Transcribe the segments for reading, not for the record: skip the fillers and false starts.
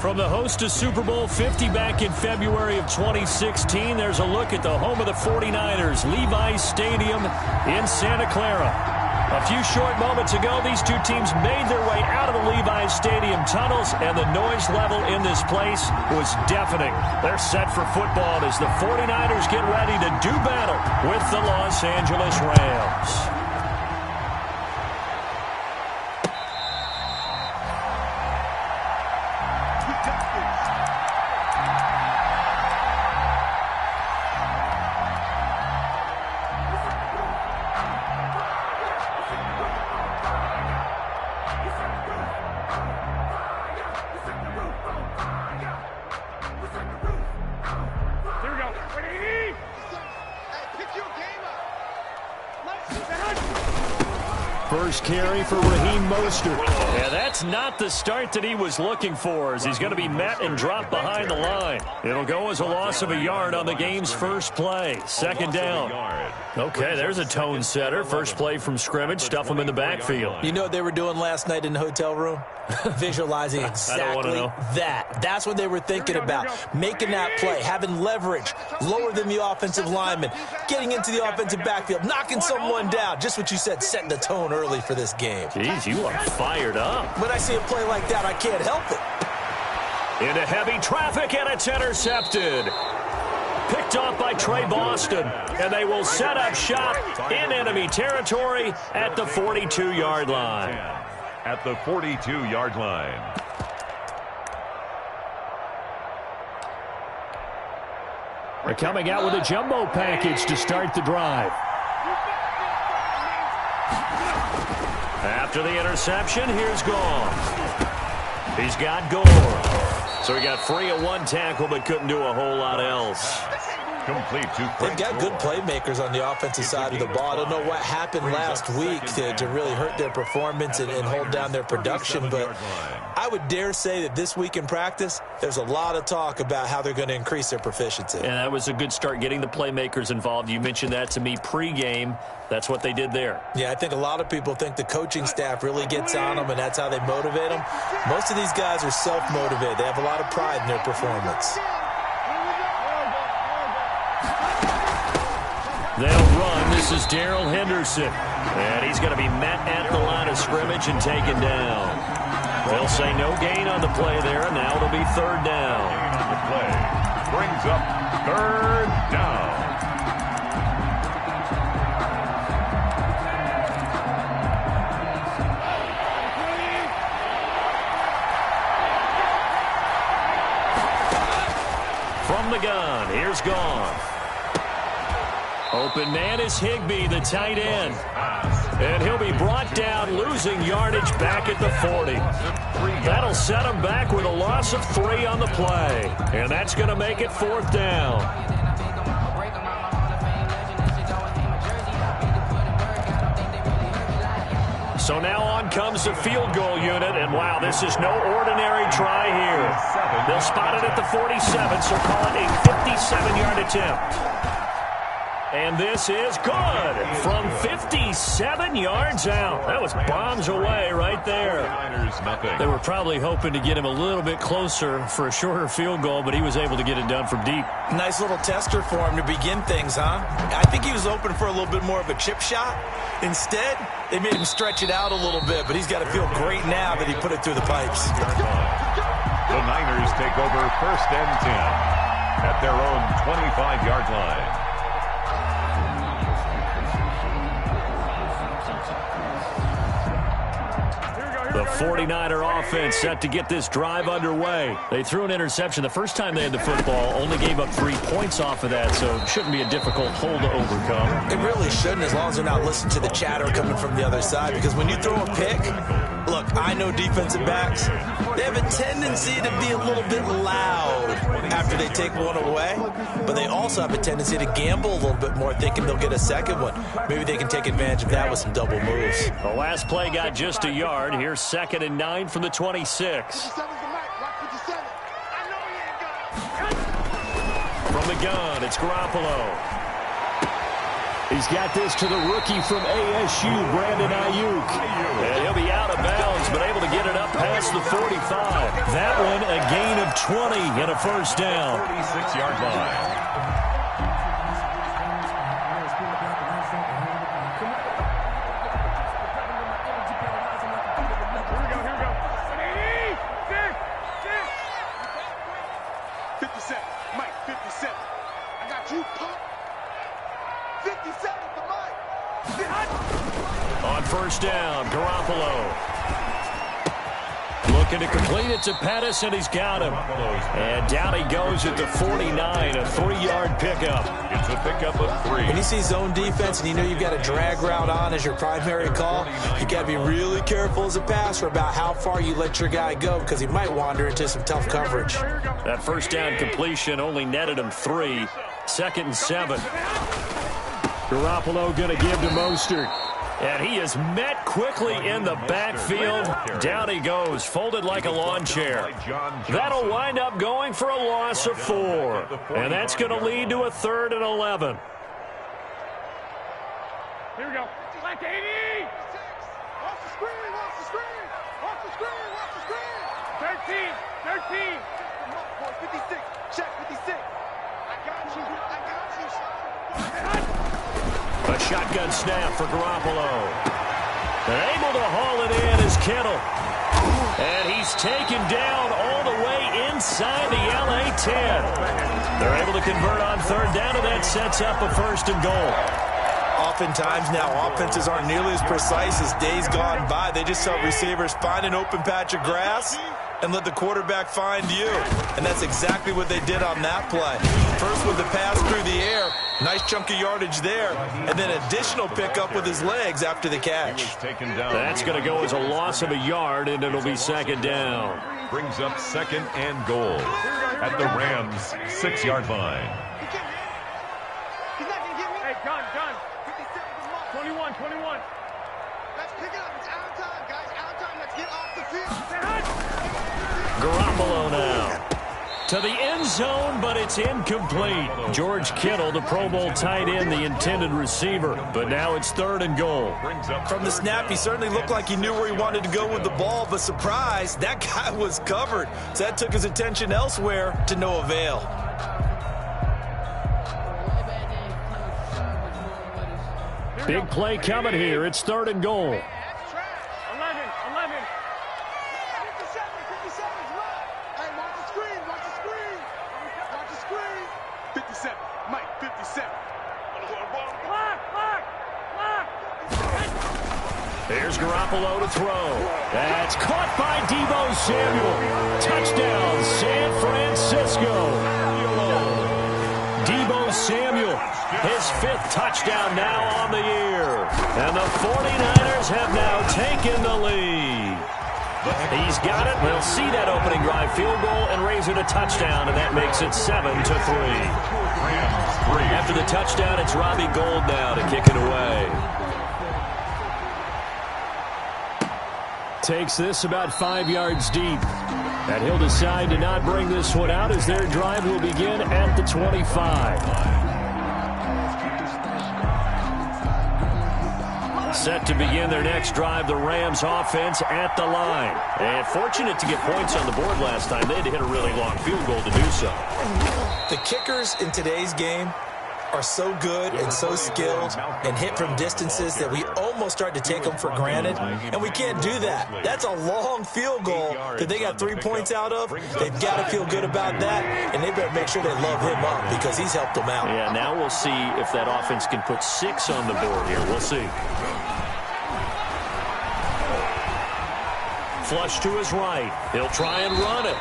From the host to Super Bowl 50 back in February of 2016, there's a look at the home of the 49ers, Levi's Stadium in Santa Clara. A few short moments ago, these two teams made their way out of the Levi's Stadium tunnels, and the noise level in this place was deafening. They're set for football as the 49ers get ready to do battle with the Los Angeles Rams. First carry for Raheem Mostert. Yeah, that's not the start that he was looking for, as he's going to be met and dropped behind the line. It'll go as a loss of a yard on the game's first play. Second down. Okay, there's a tone setter. First play from scrimmage. Stuff them in the backfield. You know what they were doing last night in the hotel room? Visualizing exactly that. That's what they were thinking about. Making that play, having leverage, lower than the offensive lineman, getting into the offensive backfield, knocking someone down. Just what you said, setting the tone early for this game. Jeez, you are fired up. When I see a play like that, I can't help it. Into heavy traffic, and it's intercepted. Picked off by Trey Boston, and they will set up shop in enemy territory at the 42-yard line. At the 42-yard line. They're coming out with a jumbo package to start the drive. After the interception, here's Gore. He's got Gore. So he got free of one tackle, but couldn't do a whole lot else. Complete to They've got good playmakers on the offensive side of the ball. I don't know what happened last week to really hurt their performance and hold down their production, but I would dare say that this week in practice, there's a lot of talk about how they're going to increase their proficiency. And that was a good start, getting the playmakers involved. You mentioned that to me pregame. That's what they did there. Yeah, I think a lot of people think the coaching staff really gets on them, and that's how they motivate them. Most of these guys are self-motivated. They have a lot of pride in their performance. They'll run. This is Darrell Henderson. And he's going to be met at the line of scrimmage and taken down. They'll say no gain on the play there, and now it'll be third down. On the play brings up third down. From the gun, here's Goff. Open man is Higbee, the tight end. And he'll be brought down, losing yardage back at the 40. That'll set him back with a loss of 3 on the play. And that's going to make it fourth down. So now on comes the field goal unit, and wow, this is no ordinary try here. They'll spot it at the 47, so call it a 57-yard attempt. And this is good from 57 yards out. That was bombs away right there. They were probably hoping to get him a little bit closer for a shorter field goal, but he was able to get it done from deep. Nice little tester for him to begin things, huh? I think he was open for a little bit more of a chip shot. Instead, they made him stretch it out a little bit, but he's got to feel great now that he put it through the pipes. The Niners take over first and 10 at their own 25-yard line. The 49er offense set to get this drive underway. They threw an interception the first time they had the football, only gave up 3 points off of that, so it shouldn't be a difficult hole to overcome. It really shouldn't, as long as they're not listening to the chatter coming from the other side, because when you throw a pick, look, I know defensive backs, they have a tendency to be a little bit loud after they take one away, but they also have a tendency to gamble a little bit more, thinking they'll get a second one. Maybe they can take advantage of that with some double moves. The last play got just a yard. Here's 2nd and 9 from the 26. From the gun, it's Garoppolo. He's got this to the rookie from ASU, Brandon Ayuk. And he'll be out of bounds, but able to get it up past past the 45. That one a gain of 20 and a first down. 36-yard line. On first down, Garoppolo. Looking to complete it to Pettis, and he's got him. And down he goes at the 49, a 3-yard pickup. It's a pickup of 3. When you see zone defense and you know you've got a drag route on as your primary call, you got to be really careful as a passer about how far you let your guy go because he might wander into some tough coverage. That first down completion only netted him 3. 2nd and 7. Garoppolo going to give to Mostert. And he is met quickly in the backfield. Down he goes, folded like a lawn chair. That'll wind up going for a loss of 4. And that's going to lead to a 3rd and 11. Here we go. Like 80. Watch the screen, watch the screen. Watch the screen, watch the screen. 13. 56. Check 56. I got you, son. A shotgun snap for Garoppolo. And able to haul it in is Kittle. And he's taken down all the way inside the LA 10. They're able to convert on 3rd down, and that sets up a 1st and goal. Oftentimes now, offenses aren't nearly as precise as days gone by. They just help receivers find an open patch of grass and let the quarterback find you. And that's exactly what they did on that play. First with the pass through the air, nice chunk of yardage there, and then additional pickup with his legs after the catch. That's going to go as a loss of a yard, and it'll be 2nd down. Brings up 2nd and goal at the Rams' 6-yard line. He's not going to get me. Hey, gun. 21. Let's pick it up. It's out of time, guys. Out of time. Let's get off the field. Garoppolo now. To the end zone, but it's incomplete. George Kittle, the Pro Bowl tight end, the intended receiver. But now it's 3rd and goal. From the snap, he certainly looked like he knew where he wanted to go with the ball, but surprise, that guy was covered. So that took his attention elsewhere to no avail. Big play coming here. It's 3rd and goal. 11. 57 is right. Hey, watch the screen. 57. Mike, 57. Block. There's Garoppolo to throw. That's caught by Deebo Samuel. Touchdown, San Francisco. Deebo Samuel, his 5th touchdown now on the year. And the 49ers have now taken the lead. He's got it. We'll see that opening drive field goal and raise it a touchdown, and that makes it 7-3. After the touchdown, it's Robbie Gould now to kick it away. Takes this about 5 yards deep. And he'll decide to not bring this one out as their drive will begin at the 25. Set to begin their next drive, the Rams offense at the line. And fortunate to get points on the board last time. They had to hit a really long field goal to do so. The kickers in today's game are so good and so skilled and hit from distances that we almost start to take them for granted, and we can't do that. That's a long field goal that they got 3 points out of. They've got to feel good about that, and they better make sure they love him up because he's helped them out. Yeah, now we'll see if that offense can put 6 on the board here. We'll see. Flush to his right. He'll try and run it.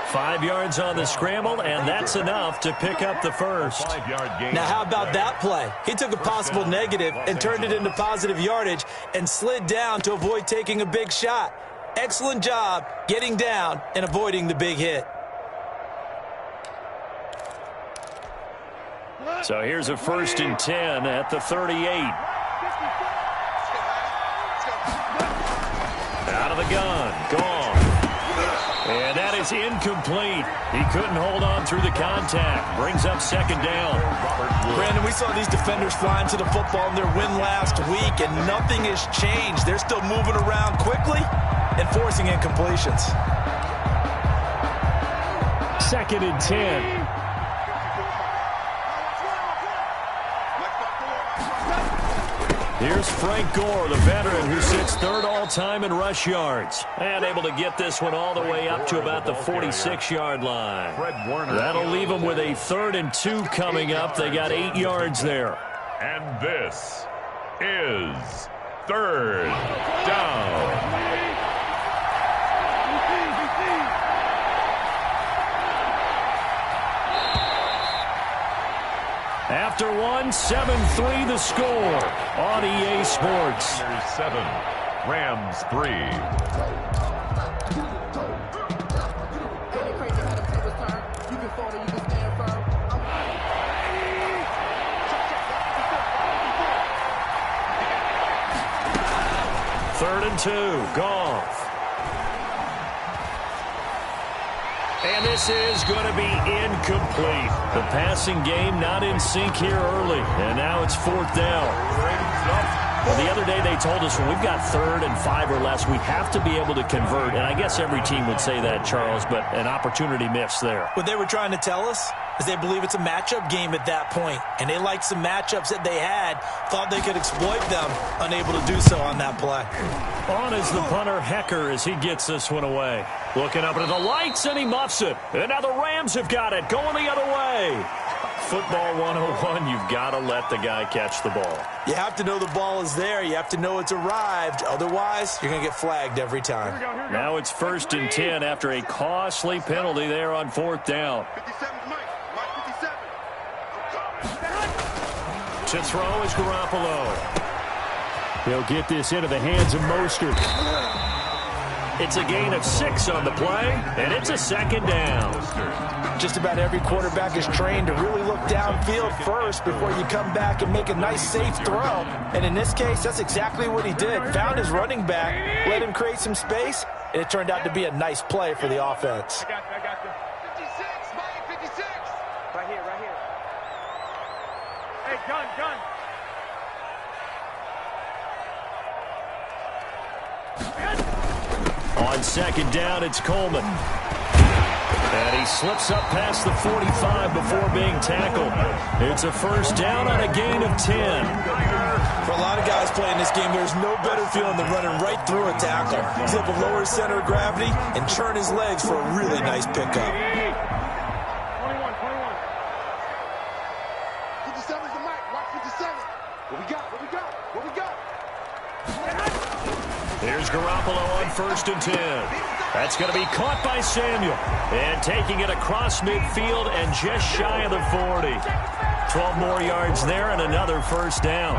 5 yards on the scramble, and that's enough to pick up the first. Now, how about that play? He took a possible negative and turned it into positive yardage and slid down to avoid taking a big shot. Excellent job getting down and avoiding the big hit. So here's a 1st and 10 at the 38. Out of the gun. Gone. And that is incomplete. He couldn't hold on through the contact. Brings up 2nd down. Brandon, we saw these defenders flying to the football in their win last week, and nothing has changed. They're still moving around quickly and forcing forcing incompletions. 2nd and 10. Here's Frank Gore, the veteran who sits 3rd all-time in rush yards. And able to get this one all the way up to about the 46-yard line. That'll leave them with a 3rd and 2 coming up. They got 8 yards there. And this is 3rd down. After one, 7-3 the score on EA Sports. 7, Rams 3. Third and 2, Goff. And this is going to be incomplete. The passing game not in sync here early. And now it's 4th down. Well, the other day they told us when we've got 3rd and 5 or less, we have to be able to convert. And I guess every team would say that, Charles, but an opportunity missed there. What they were trying to tell us is they believe it's a matchup game at that point. And they liked some matchups that they had, thought they could exploit them, unable to do so on that play. On is the punter, Hecker, as he gets this one away. Looking up into the lights, and he muffs it. And now the Rams have got it, going the other way. Football 101, you've got to let the guy catch the ball. You have to know the ball is there. You have to know it's arrived. Otherwise, you're going to get flagged every time. Now it's 1st and 10 after a costly penalty there on 4th down. 57 Mike. Mike 57. To throw is Garoppolo. He'll get this into the hands of Mostert. It's a gain of 6 on the play, and it's a 2nd down. Just about every quarterback is trained to really look downfield first before you come back and make a nice, safe throw. And in this case, that's exactly what he did. Found his running back, let him create some space, and it turned out to be a nice play for the offense. I got you. 56, Mike, 56. Right here. Hey, gun. On 2nd down, it's Coleman. And he slips up past the 45 before being tackled. It's a 1st down on a gain of 10. For a lot of guys playing this game, there's no better feeling than running right through a tackle. He's able to lower his center of gravity and turn his legs for a really nice pickup. 21. 57 is the mic. Watch 57. What we got? Here's Garoppolo on 1st and 10. That's going to be caught by Samuel. And taking it across midfield and just shy of the 40. 12 more yards there and another 1st down.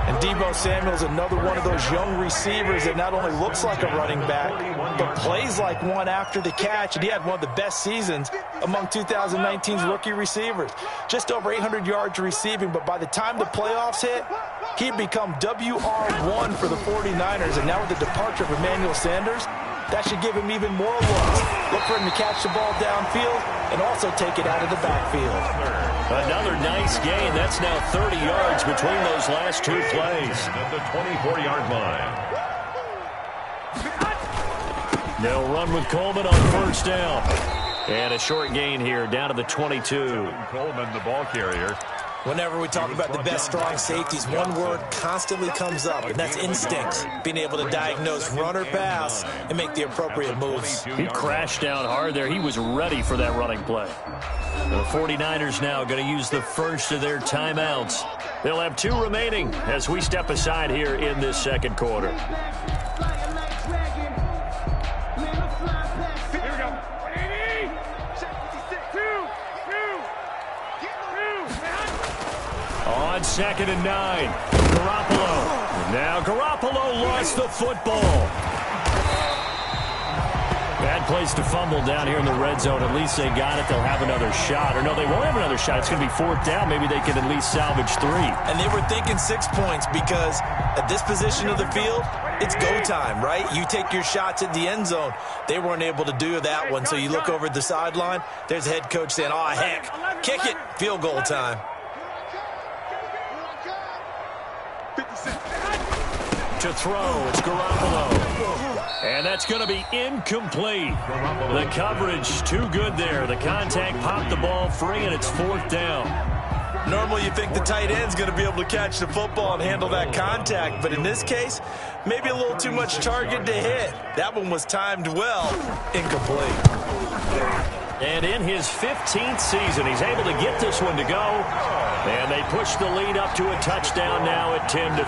And Deebo Samuel's another one of those young receivers that not only looks like a running back, but plays like one after the catch. And he had one of the best seasons among 2019's rookie receivers. Just over 800 yards receiving, but by the time the playoffs hit, he'd become WR1 for the 49ers. And now with the departure of Emmanuel Sanders, that should give him even more looks. Look for him to catch the ball downfield and also take it out of the backfield. Another nice gain. That's now 30 yards between those last 2 plays. At the 24-yard line. They'll run with Coleman on 1st down. And a short gain here down to the 22. Coleman, the ball carrier. Whenever we talk about the best strong safeties, one word constantly comes up, and that's instincts. Being able to diagnose run or pass and make the appropriate moves. He crashed down hard there. He was ready for that running play. The 49ers now going to use the first of their timeouts. They'll have 2 remaining as we step aside here in this 2nd quarter. On 2nd and 9, Garoppolo. Now Garoppolo lost the football. Bad place to fumble down here in the red zone. At least they got it. They'll have another shot. Or no, they won't have another shot. It's going to be 4th down. Maybe they can at least salvage 3. And they were thinking 6 points because at this position of the field, it's go time, right? You take your shots at the end zone. They weren't able to do that one. So you look over at the sideline. There's the head coach saying, oh, heck, kick it. Field goal time. To throw, it's Garoppolo. And that's going to be incomplete. The coverage too good there. The contact popped the ball free, and it's 4th down. Normally you think the tight end's going to be able to catch the football and handle that contact, but in this case, maybe a little too much target to hit. That one was timed well. Incomplete. And in his 15th season, he's able to get this one to go. And they push the lead up to a touchdown now at 10-3.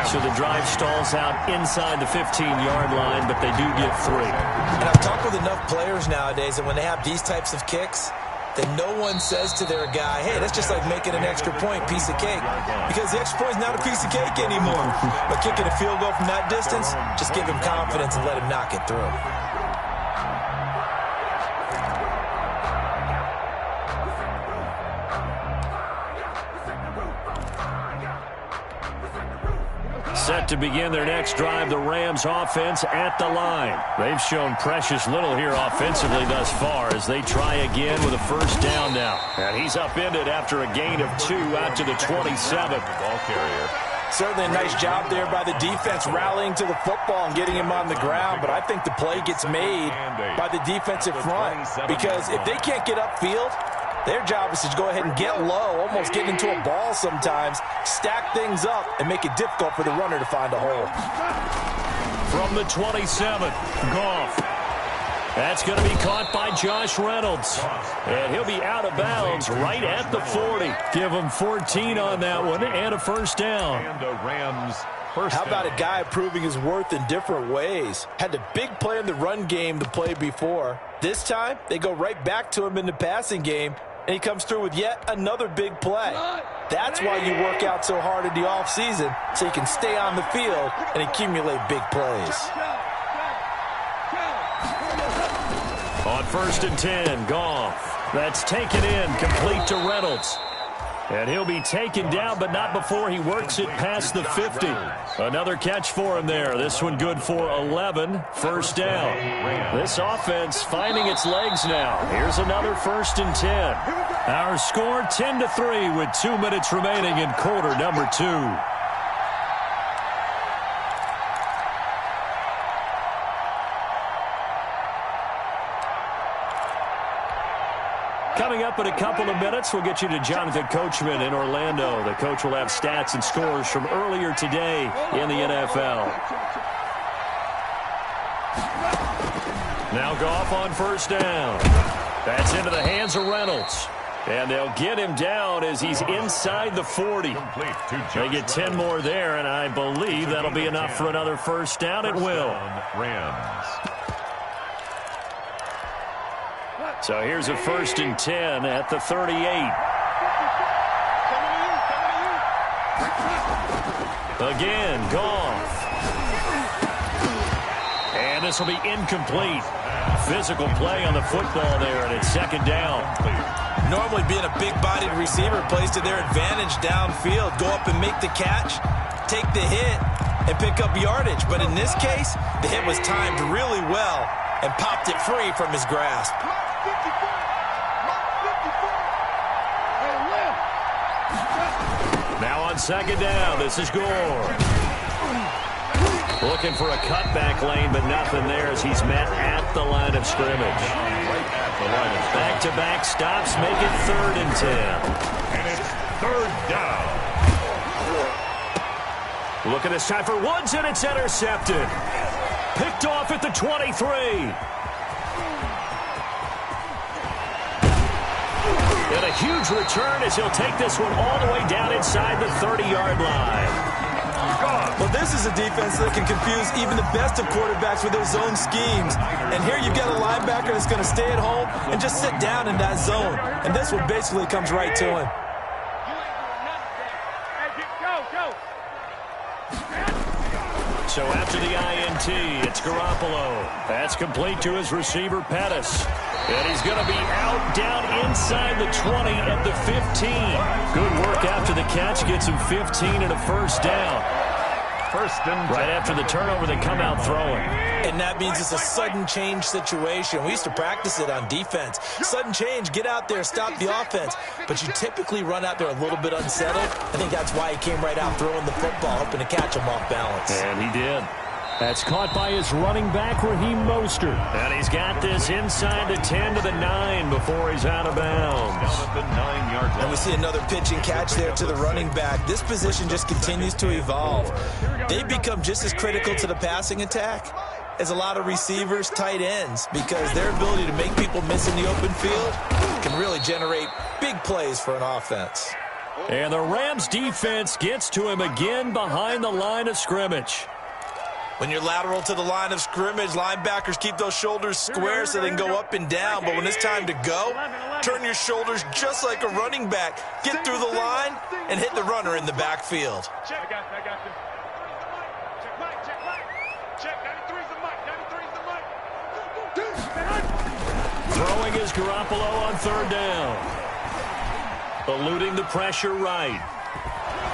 So the drive stalls out inside the 15-yard line, but they do get 3. And I've talked with enough players nowadays that when they have these types of kicks, that no one says to their guy, hey, that's just like making an extra point, piece of cake. Because the extra point is not a piece of cake anymore. But kicking a field goal from that distance, just give him confidence and let him knock it through. Set to begin their next drive, the Rams offense at the line. They've shown precious little here offensively thus far as they try again with a first down now. And he's upended after a gain of 2 out to the 27th. Ball carrier. Certainly a nice job there by the defense rallying to the football and getting him on the ground, but I think the play gets made by the defensive front because if they can't get upfield, their job is to go ahead and get low, almost get into a ball sometimes, stack things up, and make it difficult for the runner to find a hole. From the 27th, Goff. That's going to be caught by Josh Reynolds. And he'll be out of bounds right at the 40. Give him 14 on that one and a first down. And the Rams first How about down. a guy proving his worth in different ways? Had a big play in the run game the play before. This time, they go right back to him in the passing game, and he comes through with yet another big play. That's why you work out so hard in the offseason, so you can stay on the field and accumulate big plays. On 1st and 10, Goff. That's taken in, complete to Reynolds. And he'll be taken down, but not before he works it past the 50. Another catch for him there. This one good for 11. First down. This offense finding its legs now. Here's another 1st and 10. Our score 10-3 with 2 minutes remaining in quarter number 2. Coming up in a couple of minutes, we'll get you to Jonathan Coachman in Orlando. The coach will have stats and scores from earlier today in the NFL. Now Goff on first down. That's into the hands of Reynolds. And they'll get him down as he's inside the 40. They get 10 more there, and I believe that'll be enough for another first down. It will. Rams. So here's a 1st and 10 at the 38. Again, Goff. And this will be incomplete. Physical play on the football there, and it's 2nd down. Normally being a big-bodied receiver plays to their advantage downfield. Go up and make the catch, take the hit, and pick up yardage. But in this case, the hit was timed really well and popped it free from his grasp. Now on 2nd down, this is Gore. Looking for a cutback lane, but nothing there as he's met at the line of scrimmage. Back-to-back stops make it 3rd and 10. And it's 3rd down. Look at this time for Woods, and it's intercepted. Picked off at the 23. And a huge return as he'll take this one all the way down inside the 30-yard line. Well, this is a defense that can confuse even the best of quarterbacks with their zone schemes. And here you've got a linebacker that's going to stay at home and just sit down in that zone. And this one basically comes right to him. So after the INT, it's Garoppolo. That's complete to his receiver, Pettis. And he's going to be out down inside the 20 at the 15. Good work after the catch. Gets him 15 and a first down. 1st and 10. Right after the turnover, they come out throwing. And that means it's a sudden change situation. We used to practice it on defense. Sudden change, get out there, stop the offense. But you typically run out there a little bit unsettled. I think that's why he came right out throwing the football, hoping to catch him off balance. And he did. That's caught by his running back, Raheem Mostert. And he's got this inside the 10 to the 9 before he's out of bounds. Down at the 9-yard line. And we see another pitch and catch there to the running back. This position just continues to evolve. They become just as critical to the passing attack as a lot of receivers, tight ends, because their ability to make people miss in the open field can really generate big plays for an offense. And the Rams defense gets to him again behind the line of scrimmage. When you're lateral to the line of scrimmage, linebackers keep those shoulders square so they can go up and down. But when it's time to go, turn your shoulders just like a running back. Get through the line and hit the runner in the backfield. Check. I got this. Check Mike. Check 93's the Mike. Throwing is Garoppolo on third down. Eluding the pressure right.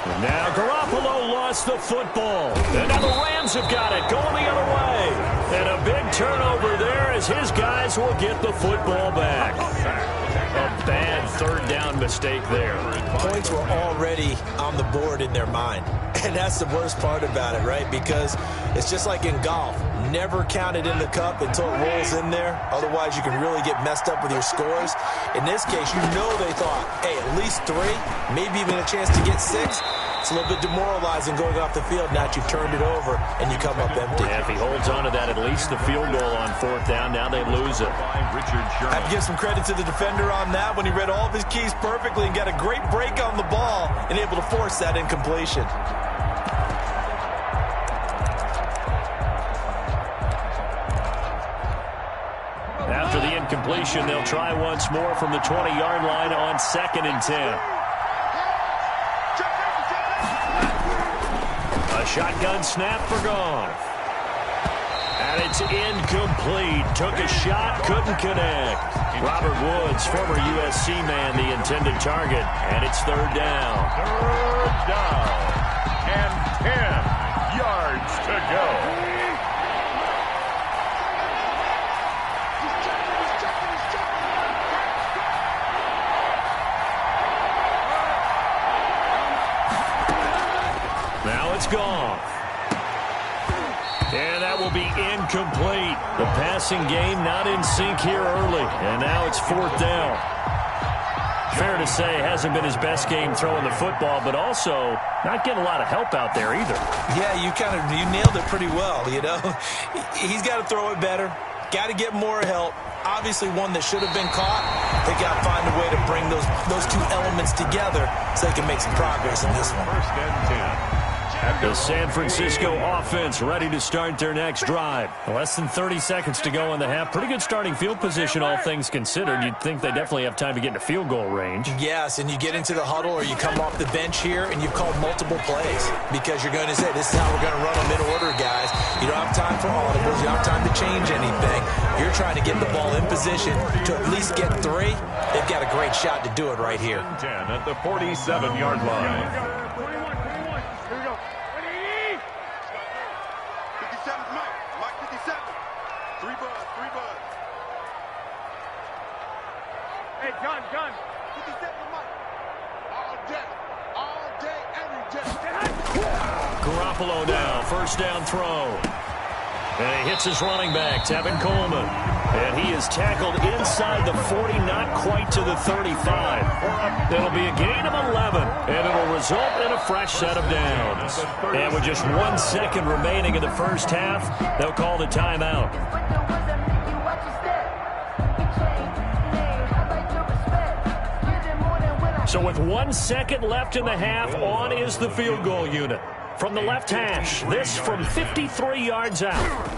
And now Garoppolo lost the football. And now the Rams have got it, going the other way. And a big turnover there as his guys will get the football back. A bad third down mistake there. Points were already on the board in their mind. And that's the worst part about it, right? Because it's just like in golf. Never count it in the cup until it rolls in there. Otherwise, you can really get messed up with your scores. In this case, you know they thought, hey, at least 3, maybe even a chance to get 6. It's a little bit demoralizing going off the field. Now that you've turned it over and you come up empty. Yeah, if he holds on to that, at least the field goal on fourth down. Now they lose it. I have to give some credit to the defender on that when he read all of his keys perfectly and got a great break on the ball and able to force that incompletion. After the incompletion, they'll try once more from the 20-yard line on 2nd and 10. A shotgun snap for Goff. And it's incomplete. Took a shot, couldn't connect. Robert Woods, former USC man, the intended target. And it's third down. Third down. And 10 yards to go. Now it's Goff. And that will be incomplete. The passing game not in sync here early. And now it's fourth down. Fair to say, hasn't been his best game throwing the football, but also not getting a lot of help out there either. Yeah, you nailed it pretty well, you know. He's got to throw it better. Got to get more help. Obviously one that should have been caught. They got to find a way to bring those two elements together so they can make some progress in this one. First and 10. The San Francisco offense ready to start their next drive. Less than 30 seconds to go in the half. Pretty good starting field position, all things considered. You'd think they definitely have time to get into field goal range. Yes, and you get into the huddle or you come off the bench here and you've called multiple plays because you're going to say, this is how we're going to run them in order, guys. You don't have time for audibles. You don't have time to change anything. You're trying to get the ball in position to at least get 3. They've got a great shot to do it right here. 10 at the 47-yard line. 57's Mike. Mike 57. 3 bud. Hey, gun. 57's Mike. All day, every day. Garoppolo now, first down throw. And he hits his running back, Tevin Coleman. And he is tackled inside the 40, not quite to the 35. It'll be a gain of 11, and it'll result in a fresh set of downs. And with just 1 second remaining in the first half, they'll call the timeout. So with 1 second left in the half, on is the field goal unit. From the left hash, this from 53 yards out.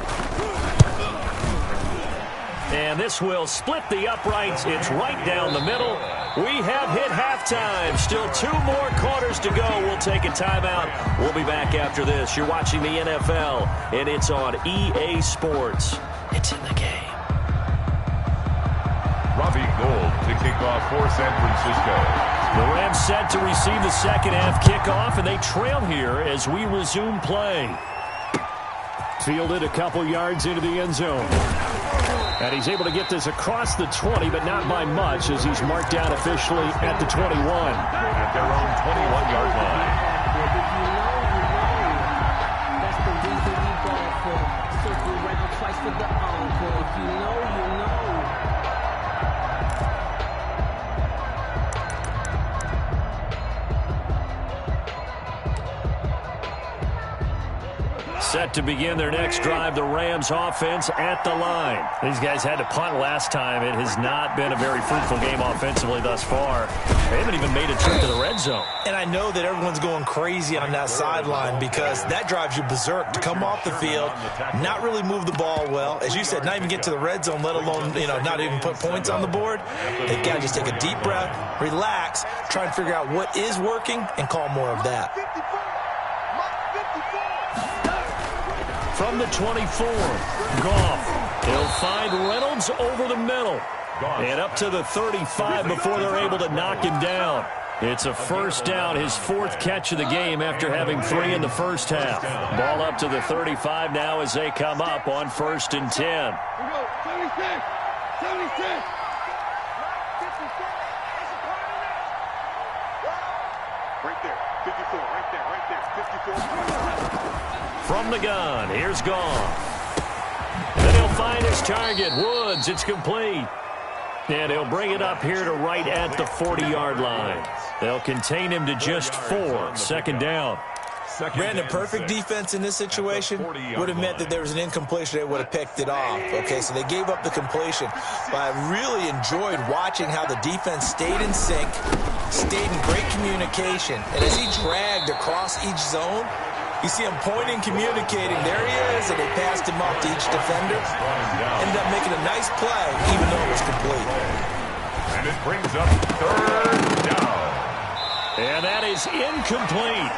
And this will split the uprights. It's right down the middle. We have hit halftime. Still 2 more quarters to go. We'll take a timeout. We'll be back after this. You're watching the NFL, and it's on EA Sports. It's in the game. Robbie Gould to kick off for San Francisco. The Rams set to receive the second half kickoff, and they trail here as we resume play. Fielded a couple yards into the end zone. And he's able to get this across the 20, but not by much, as he's marked down officially at the 21. At their own 21-yard line. That's the reason we ball for for the encore. If you know, you know. Set to begin their next drive, the Rams offense at the line. These guys had to punt last time. It has not been a very fruitful game offensively thus far. They haven't even made a trip to the red zone. And I know that everyone's going crazy on that sideline because that drives you berserk to come off the field, not really move the ball well. As you said, not even get to the red zone, let alone, not even put points on the board. They've got to just take a deep breath, relax, try and figure out what is working, and call more of that. From the 24, Goff. He'll find Reynolds over the middle. And up to the 35 before they're able to knock him down. It's a first down, his fourth catch of the game after having 3 in the first half. Ball up to the 35 now as they come up on 1st and 10. Here we go. 76. 76. Right there. 54. Right there. Right there. 54. From the gun, here's Goff. And he'll find his target, Woods. It's complete. And he'll bring it up here to right at the 40-yard line. They'll contain him to just 4. Second down. Brandon, perfect defense in this situation would have meant that there was an incompletion. They would have picked it off. Okay, so they gave up the completion. But I really enjoyed watching how the defense stayed in sync, stayed in great communication. And as he dragged across each zone, you see him pointing, communicating. There he is, and they passed him up to each defender. Ended up making a nice play, even though it was complete. And it brings up 3rd down. And that is incomplete.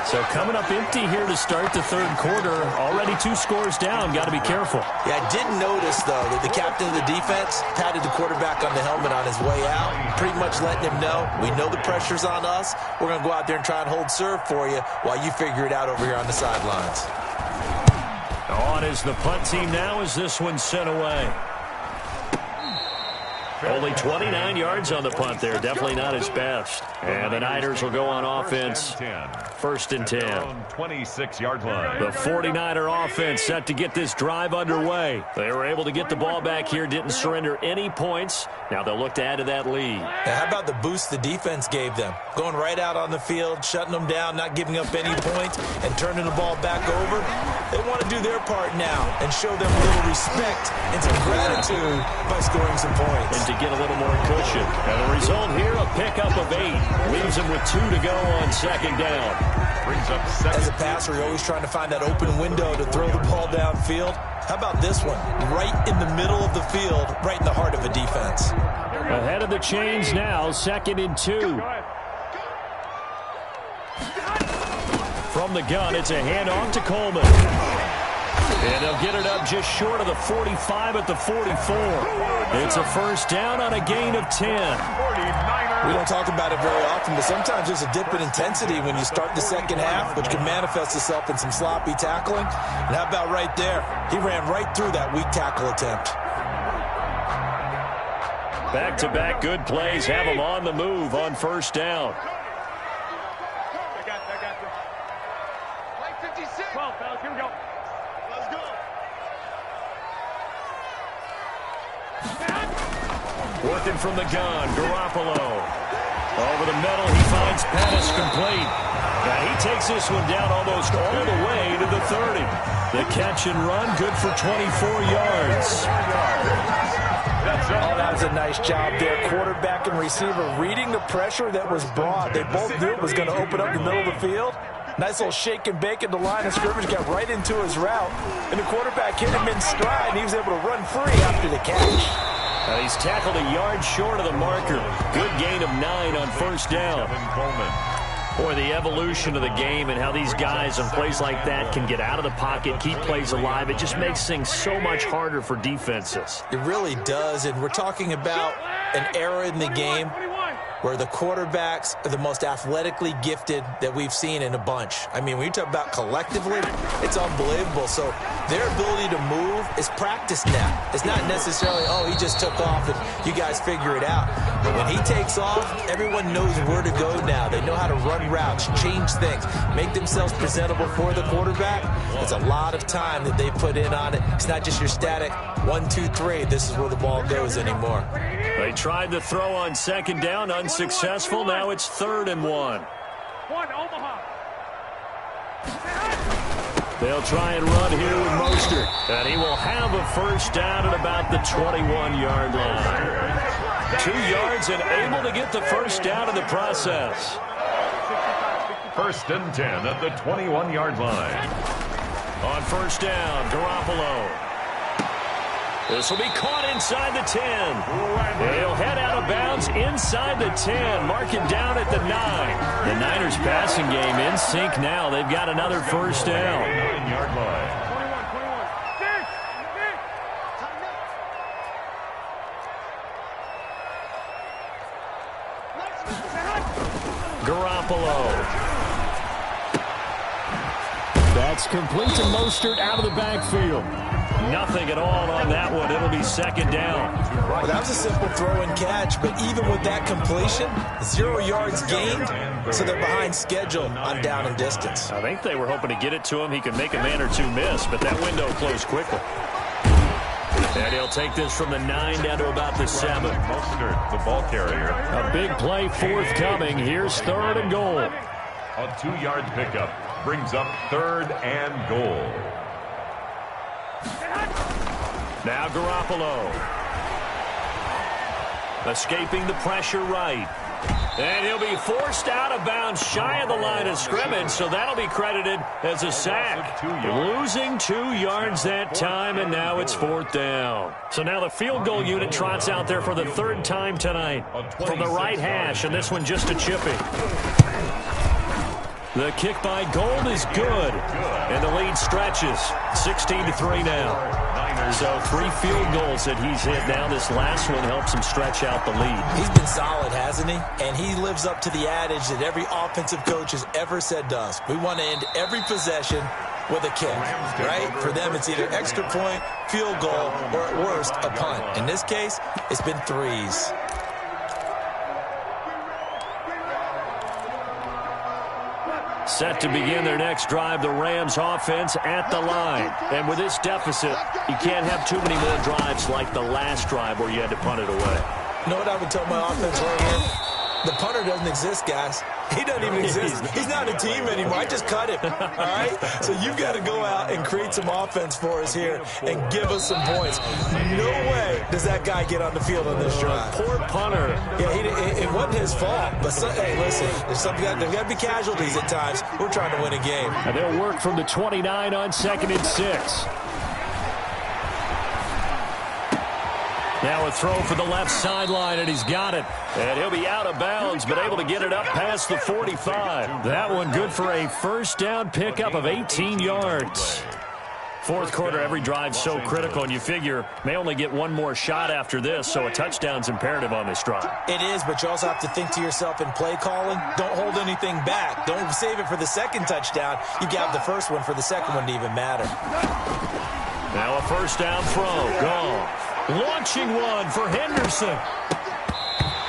So coming up empty here to start the 3rd quarter. Already 2 scores down. Got to be careful. Yeah, I did notice, though, that the captain of the defense patted the quarterback on the helmet on his way out, pretty much letting him know, we know the pressure's on us. We're going to go out there and try and hold serve for you while you figure it out over here on the sidelines. On is the punt team now as this one's sent away. Only 29 yards on the punt there. Definitely not his best. And the Niners will go on offense. 1st and 10. 26-yard line. The 49er offense set to get this drive underway. They were able to get the ball back here, didn't surrender any points. Now they'll look to add to that lead. Now, how about the boost the defense gave them? Going right out on the field, shutting them down, not giving up any points, and turning the ball back over. They want to do their part now and show them a little respect and some gratitude by scoring some points. And to get a little more cushion. And the result here, a pickup of 8. Leaves them with 2 to go on 2nd down. Brings up 2nd. As a passer, you're always trying to find that open window to throw the ball downfield. How about this one? Right in the middle of the field, right in the heart of a defense. Ahead of the chains now, 2nd and 2. From the gun, it's a handoff to Coleman. And they'll get it up just short of the 45 at the 44. It's a first down on a gain of 10. We don't talk about it very often, but sometimes there's a dip in intensity when you start the second half, which can manifest itself in some sloppy tackling. And how about right there? He ran right through that weak tackle attempt. Back-to-back good plays have them on the move on 1st down. I got this. Like 56. 12, fellas, here we go. Let's go. Working from the gun, Garoppolo. Over the middle, he finds Pettis complete. Now he takes this one down almost all the way to the 30. The catch and run, good for 24 yards. Oh, that was a nice job there. Quarterback and receiver reading the pressure that was brought. They both knew it was going to open up the middle of the field. Nice little shake and bake at the line of scrimmage, got right into his route. And the quarterback hit him in stride, and he was able to run free after the catch. He's tackled a yard short of the marker. Good gain of 9 on 1st down. Boy, the evolution of the game and how these guys on plays like that can get out of the pocket, keep plays alive, it just makes things so much harder for defenses. It really does, and we're talking about an era in the game where the quarterbacks are the most athletically gifted that we've seen in a bunch. I mean, when you talk about collectively, it's unbelievable. So their ability to move is practiced now. It's not necessarily, oh, he just took off and you guys figure it out. But when he takes off, everyone knows where to go now. They know how to run routes, change things, make themselves presentable for the quarterback. It's a lot of time that they put in on it. It's not just your static 1, 2, 3. This is where the ball goes anymore. They tried to throw on second down, unsuccessful. Now it's 3rd and 1. They'll try and run here with Mostert. And he will have a first down at about the 21-yard line. 2 yards and able to get the first down in the process. 1st and 10 at the 21-yard line. On first down, Garoppolo. This will be caught inside the 10. He'll head out of bounds inside the 10. Mark it down at the 9. The Niners passing game in sync now. They've got another first down. 9-yard line. Garoppolo. That's complete to Mostert out of the backfield. Nothing at all on that one. It'll be second down. Well, that was a simple throw and catch, but even with that completion, 0 yards gained, so they're behind schedule on down and distance. I think they were hoping to get it to him. He could make a man or two miss, but that window closed quickly. And he'll take this from the 9 down to about the 7. Mostert, the ball carrier. A big play forthcoming. Here's 3rd and goal. A 2-yard pickup brings up 3rd and goal. Now Garoppolo. Escaping the pressure right. And he'll be forced out of bounds shy of the line of scrimmage, so that'll be credited as a sack. Losing 2 yards that time, and now it's 4th down. So now the field goal unit trots out there for the 3rd time tonight from the right hash, and this one just a chippy. The kick by Gold is good, and the lead stretches 16-3 now. So 3 field goals that he's hit now. This last one helps him stretch out the lead. He's been solid, hasn't he? And he lives up to the adage that every offensive coach has ever said to us. We want to end every possession with a kick, right? For them, it's either extra point, field goal, or at worst, a punt. In this case, it's been 3s. Set to begin their next drive, the Rams offense at the line. And with this deficit, you can't have too many more drives like the last drive where you had to punt it away. You know what I would tell my offense right here? The punter doesn't exist, guys. He doesn't even exist. He's not a team anymore. I just cut him, all right? So you've got to go out and create some offense for us here and give us some points. No way does that guy get on the field on this drive. Poor punter. Yeah, it wasn't his fault. But, hey, listen, there's got to be casualties at times. We're trying to win a game. And they'll work from the 29 on 2nd and 6. Now a throw for the left sideline, and he's got it. And he'll be out of bounds, but able to get it up past the 45. That one good for a first down pickup of 18 yards. 4th quarter, every drive so critical, and you figure may only get one more shot after this, so a touchdown's imperative on this drive. It is, but you also have to think to yourself in play calling, don't hold anything back. Don't save it for the second touchdown. You got the first one for the second one to even matter. Now a first down throw. Gone. Launching one for Henderson.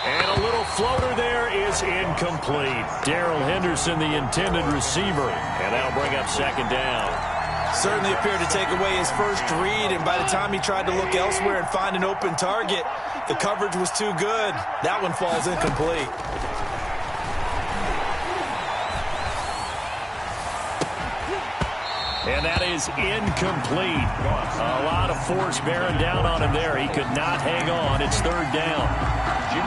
And a little floater there is incomplete. Darrell Henderson, the intended receiver. And that'll bring up second down. Certainly appeared to take away his first read, and by the time he tried to look elsewhere and find an open target, the coverage was too good. That one falls incomplete. And that is incomplete. A lot of force bearing down on him there. He could not hang on. It's 3rd down.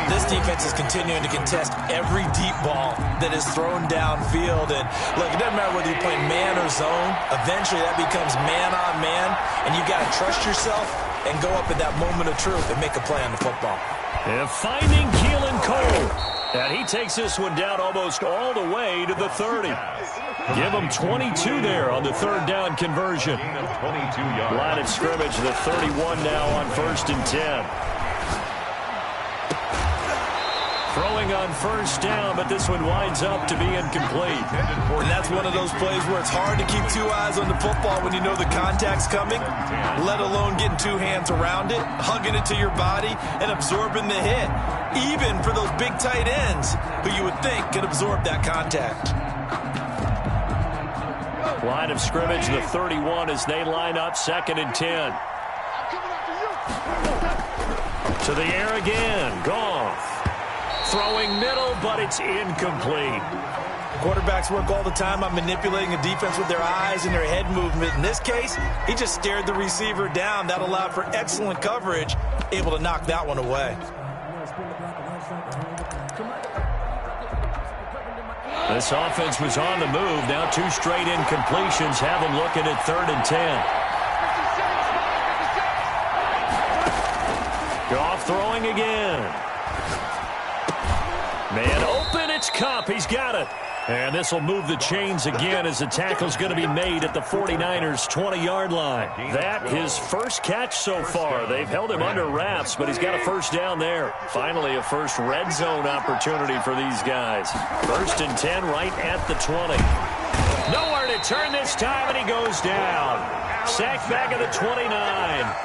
This defense is continuing to contest every deep ball that is thrown downfield. And, look, it doesn't matter whether you're playing man or zone. Eventually that becomes man-on-man, and you got to trust yourself and go up at that moment of truth and make a play on the football. And finding Keelan Cole. And he takes this one down almost all the way to the 30. Give him 22 there on the 3rd down conversion. Line of scrimmage, the 31 now on 1st and 10. Throwing on first down, but this one winds up to be incomplete. And that's one of those plays where it's hard to keep two eyes on the football when you know the contact's coming, let alone getting two hands around it, hugging it to your body, and absorbing the hit, even for those big tight ends who you would think could absorb that contact. Line of scrimmage, the 31 as they line up, 2nd and 10. To the air again, Goff. Throwing middle, but it's incomplete. Quarterbacks work all the time on manipulating a defense with their eyes and their head movement. In this case, he just stared the receiver down. That allowed for excellent coverage, able to knock that one away. This offense was on the move. Now 2 straight incompletions have them looking at 3rd and 10. Goff throwing again. Man open, it's Kupp. He's got it. And this will move the chains again as the tackle's going to be made at the 49ers' 20-yard line. That his first catch so far. They've held him under wraps, but he's got a first down there. Finally, a first red zone opportunity for these guys. 1st and 10 right at the 20. Nowhere to turn this time, and he goes down. Sacked back at the 29.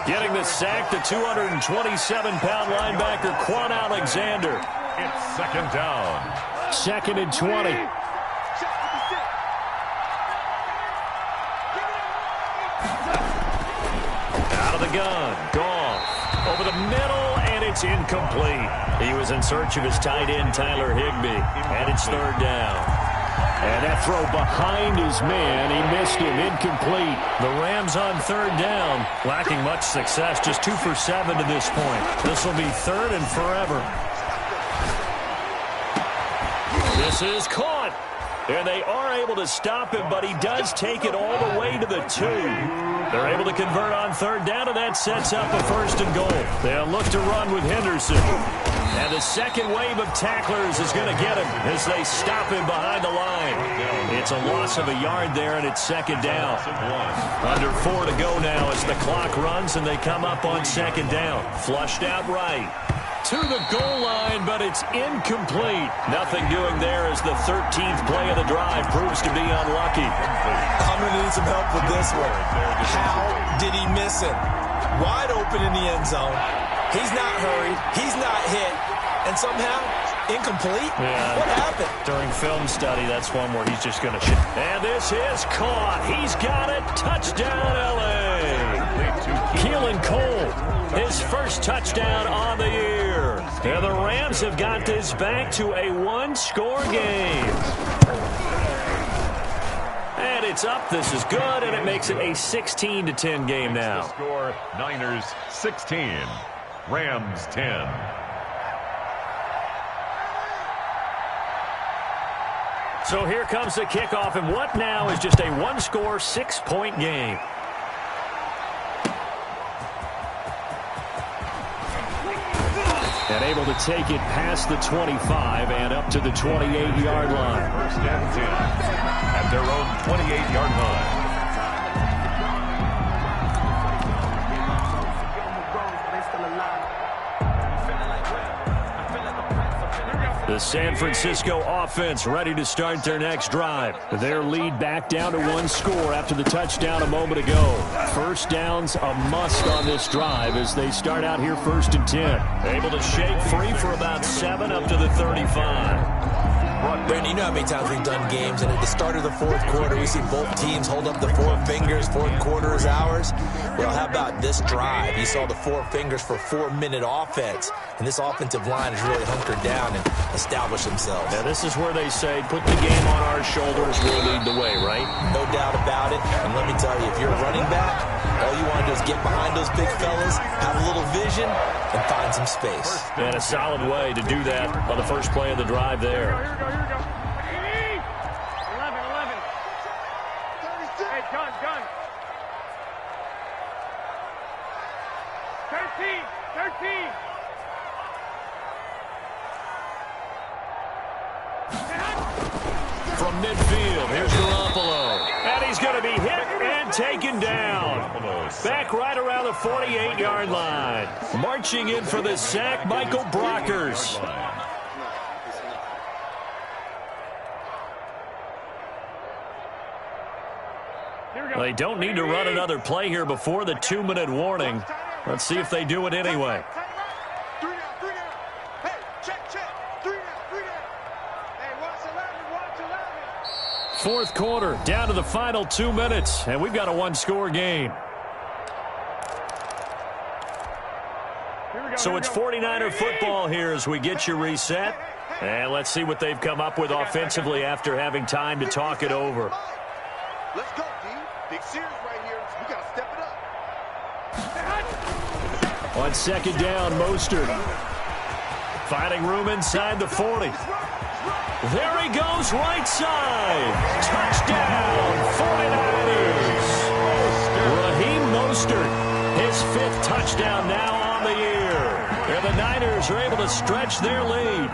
Getting the sack, the 227-pound linebacker, Quan Alexander. It's 2nd down. 2nd and 20. Out of the gun. Goff. Over the middle, and it's incomplete. He was in search of his tight end, Tyler Higbee. And it's 3rd down. And that throw behind his man, he missed him, incomplete. The Rams on 3rd down, lacking much success, just 2 for 7 to this point. This will be 3rd and forever. This is caught, and they are able to stop him, but he does take it all the way to the 2. They're able to convert on 3rd down, and that sets up a 1st and goal. They'll look to run with Henderson. And the second wave of tacklers is going to get him as they stop him behind the line. It's a loss of a yard there, and it's 2nd down. Under 4 to go now as the clock runs, and they come up on 2nd down. Flushed out right. To the goal line, but it's incomplete. Nothing doing there as the 13th play of the drive proves to be unlucky. I'm going to need some help with this one. How did he miss it? Wide open in the end zone. He's not hurried. He's not hit. And somehow, incomplete? Yeah. What happened? During film study, that's one where he's just going to shoot. And this is caught. He's got it. Touchdown, L.A. Keelan Cole, his first touchdown on the year. And the Rams have got this back to a 1-score game. And it's up. This is good, and it makes it a 16-10 game now. Score, Niners 16, Rams 10. So here comes the kickoff, and what now is just a 1-score, 6-point game. And able to take it past the 25 and up to the 28-yard line. 1st and 10 at their own 28-yard line. The San Francisco offense ready to start their next drive. Their lead back down to 1 score after the touchdown a moment ago. First down's a must on this drive as they start out here 1st and 10. Able to shake free for about 7 up to the 35. Brandon, you know how many times we've done games, and at the start of the 4th quarter, we see both teams hold up the 4 fingers, 4th quarter is ours. Well, how about this drive? You saw the 4 fingers for 4-minute offense, and this offensive line has really hunkered down and established themselves. Now, this is where they say, put the game on our shoulders, we'll lead the way, right? No doubt about it, and let me tell you, if you're a running back, all you want to do is get behind those big fellas, have a little vision, and find some space. And a solid way to do that on the first play of the drive there. Here we go. 11. 36. Hey, gun. 13. From midfield, here's Garoppolo. And he's going to be hit and taken down. Back right around the 48-yard line. Marching in for the sack, Michael Brockers. They don't need to run another play here before the 2-minute warning. Let's see if they do it anyway. 3 down, 3 down. Hey, check, 3 down, 3 down. Hey, watch 11. Fourth quarter, down to the final 2 minutes, and we've got a one-score game. So it's 49er football here as we get you reset. And let's see what they've come up with offensively after having time to talk it over. Let's go, D. Big series right here. We got to step it up. On second down, Mostert. Finding room inside the 40. There he goes, right side. Touchdown, 49ers. Raheem Mostert, his 5th touchdown now on the year. And the Niners are able to stretch their lead.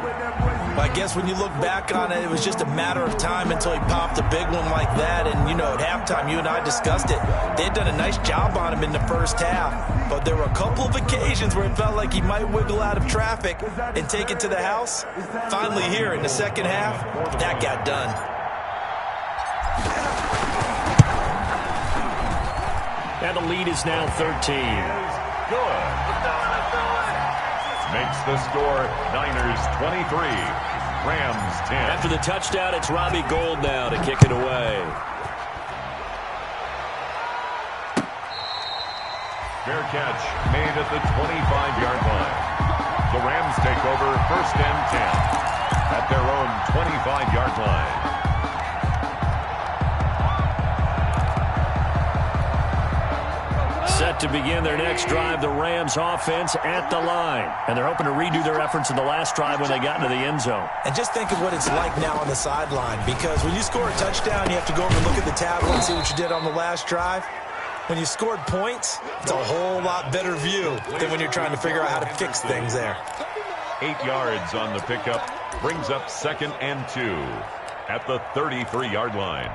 I guess when you look back on it, it was just a matter of time until he popped a big one like that. And, you know, at halftime, you and I discussed it. They had done a nice job on him in the first half. But there were a couple of occasions where it felt like he might wiggle out of traffic and take it to the house. Finally here in the second half, that got done. And the lead is now 13. Good. Makes the score Niners 23, Rams 10. After the touchdown, it's Robbie Gould now to kick it away. Fair catch made at the 25-yard line. The Rams take over 1st and 10 at their own 25-yard line. Set to begin their next drive, the Rams offense at the line. And they're hoping to redo their efforts in the last drive when they got into the end zone. And just think of what it's like now on the sideline, because when you score a touchdown, you have to go over and look at the tablet and see what you did on the last drive. When you scored points, it's a whole lot better view than when you're trying to figure out how to fix things there. 8 yards on the pickup brings up 2nd and 2 at the 33-yard line.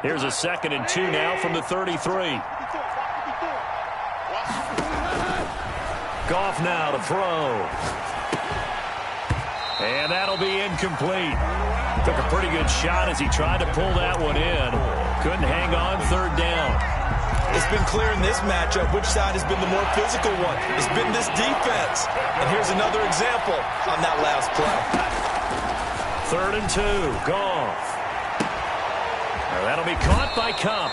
Here's a 2nd and 2 now from the 33. Goff now to throw. And that'll be incomplete. Took a pretty good shot as he tried to pull that one in. Couldn't hang on 3rd down. It's been clear in this matchup which side has been the more physical one. It's been this defense. And here's another example on that last play. 3rd and 2. Goff. That'll be caught by Kupp.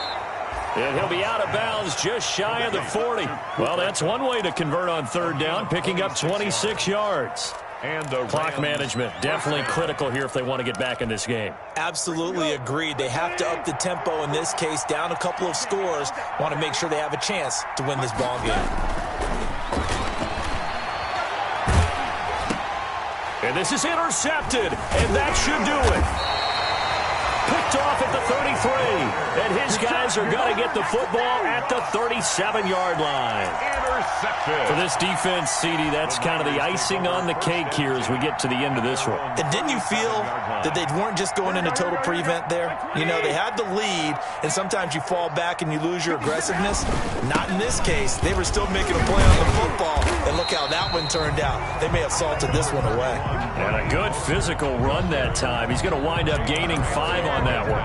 And he'll be out of bounds just shy of the 40. Well, that's one way to convert on 3rd down, picking up 26 yards. And the clock management definitely critical here if they want to get back in this game. Absolutely agreed. They have to up the tempo in this case, down a couple of scores. Want to make sure they have a chance to win this ball game. And this is intercepted, and that should do it. Picked off at the 33, and his guys are going to get the football at the 37-yard line. Intercepted. For this defense, CD, that's kind of the icing on the cake here as we get to the end of this one. And didn't you feel that they weren't just going into total prevent there? You know, they had the lead, and sometimes you fall back and you lose your aggressiveness. Not in this case. They were still making a play on the football, and look how that one turned out. They may have salted this one away. And a good physical run that time. He's going to wind up gaining 5 on that one.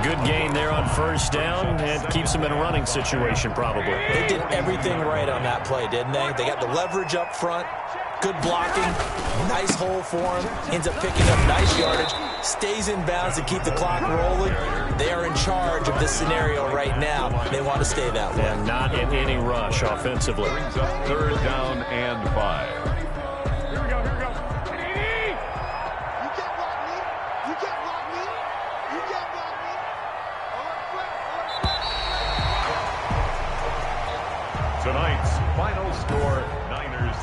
Good gain there on 1st down, and keeps him in a running situation probably. They did everything right on that play, didn't they? They got the leverage up front, good blocking, nice hole for him, ends up picking up nice yardage, stays in bounds to keep the clock rolling. They are in charge of this scenario right now. They want to stay that way. And not in any rush offensively. Brings up 3rd down and 5. Tonight's final score, Niners